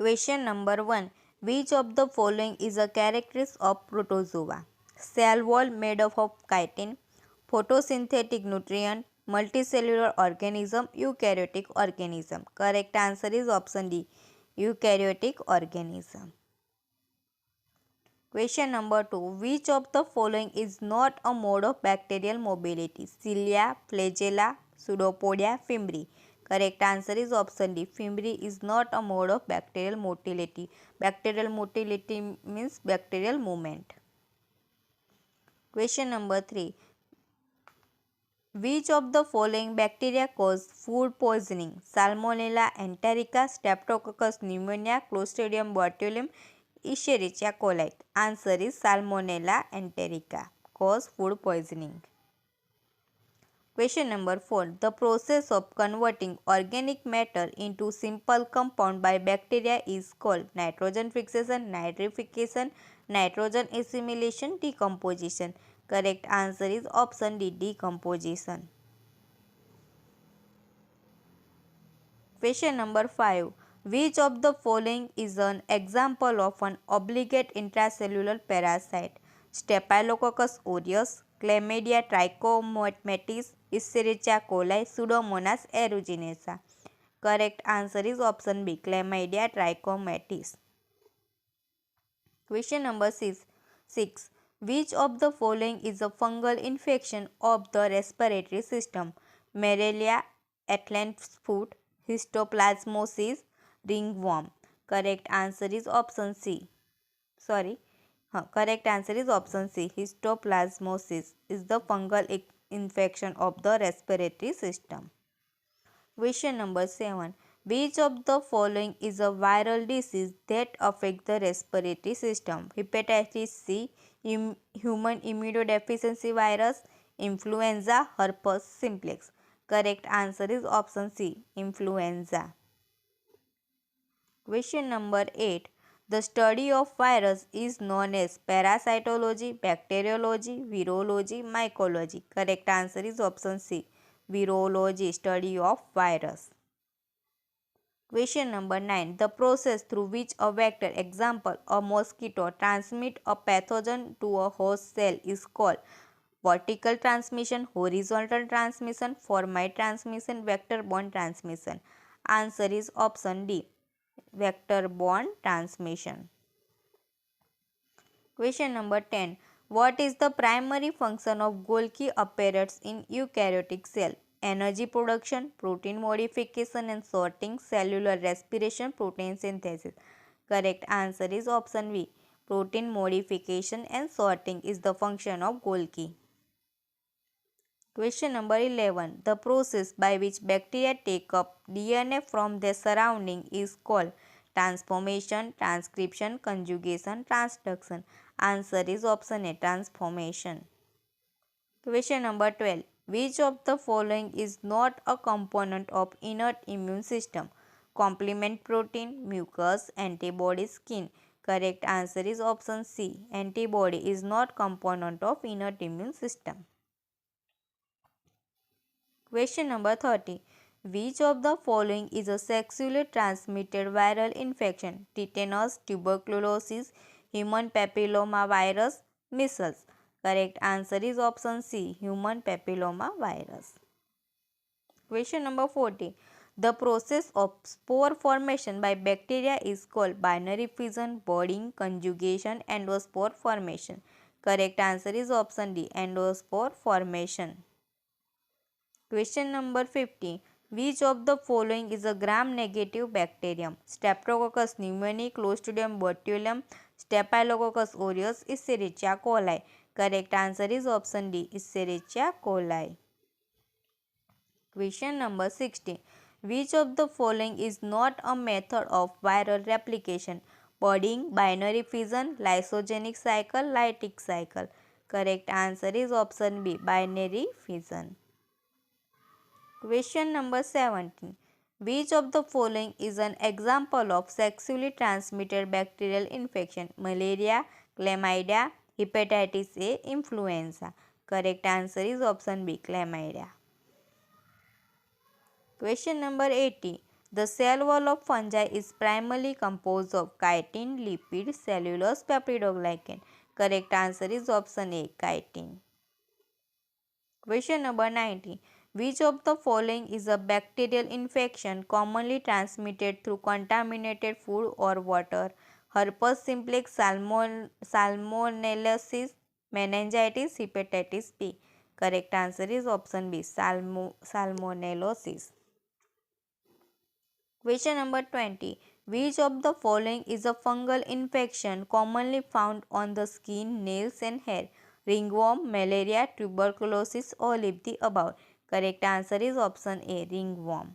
Question number 1. Which of the following is a characteristic of protozoa? Cell wall made up of chitin, photosynthetic nutrient, multicellular organism, eukaryotic organism. Correct answer is option D, eukaryotic organism. Question number 2. Which of the following is not a mode of bacterial mobility? Cilia, flagella, pseudopodia, fimbriae. Correct answer is option D. Fimbriae is not a mode of bacterial motility. Bacterial motility means bacterial movement. Question number 3. Which of the following bacteria cause food poisoning? Salmonella enterica, Streptococcus pneumonia, Clostridium botulinum, Escherichia coli. Answer is Salmonella enterica cause food poisoning. Question number 4. The process of converting organic matter into simple compound by bacteria is called nitrogen fixation, nitrification, nitrogen assimilation, decomposition. Correct answer is option D, decomposition. Question number 5. Which of the following is an example of an obligate intracellular parasite? Staphylococcus aureus, Chlamydia trichomonas, Escherichia coli, Pseudomonas aeruginosa. Correct answer is option B, Chlamydia trichomonas. Question number 6. Which of the following is a fungal infection of the respiratory system? Malaria, Athlete's foot, histoplasmosis, ringworm. Correct answer is option C. Correct answer is option C. Histoplasmosis is the fungal infection of the respiratory system. Question number 7. Which of the following is a viral disease that affects the respiratory system? Hepatitis C, human immunodeficiency virus, influenza, herpes simplex. Correct answer is option C, influenza. Question number 8. The study of virus is known as parasitology, bacteriology, virology, mycology. Correct answer is option C, virology, study of virus. Question number 9. The process through which a vector, example a mosquito, transmit a pathogen to a host cell is called vertical transmission, horizontal transmission, formate transmission, vector-borne transmission. Answer is option D, vector-borne transmission. Question number 10. What is the primary function of Golgi apparatus in eukaryotic cell? Energy production, protein modification and sorting, cellular respiration, protein synthesis. Correct answer is option B. Protein modification and sorting is the function of Golgi. Question number 11. The process by which bacteria take up DNA from their surrounding is called transformation, transcription, conjugation, transduction. Answer is option A, transformation. Question number 12. Which of the following is not a component of innate immune system? Complement protein, mucus, antibody, skin. Correct answer is option C. Antibody is not component of innate immune system. Question number 30. Which of the following is a sexually transmitted viral infection? Tetanus, tuberculosis, human papilloma virus, measles. Correct answer is option C, human papilloma virus. Question number 40. The process of spore formation by bacteria is called binary fission, budding, conjugation, endospore formation. Correct answer is option D, endospore formation. Question number 50. Which of the following is a gram-negative bacterium? Streptococcus pneumoniae, Clostridium botulinum, Staphylococcus aureus, Escherichia coli. Correct answer is option D, Escherichia coli. Question number 60. Which of the following is not a method of viral replication? Budding, binary fission, lysogenic cycle, lytic cycle. Correct answer is option B, binary fission. Question number 17. Which of the following is an example of sexually transmitted bacterial infection? Malaria, chlamydia, hepatitis A, influenza. Correct answer is option B, chlamydia. Question number 80. The cell wall of fungi is primarily composed of chitin, lipid, cellulose, peptidoglycan. Correct answer is option A, chitin. Question number 90. Which of the following is a bacterial infection commonly transmitted through contaminated food or water? Herpes simplex, salmonellosis, meningitis, hepatitis B. Correct answer is option B, salmonellosis. Question number 20. Which of the following is a fungal infection commonly found on the skin, nails and hair? Ringworm, malaria, tuberculosis or leave the above. Correct answer is option A, ringworm.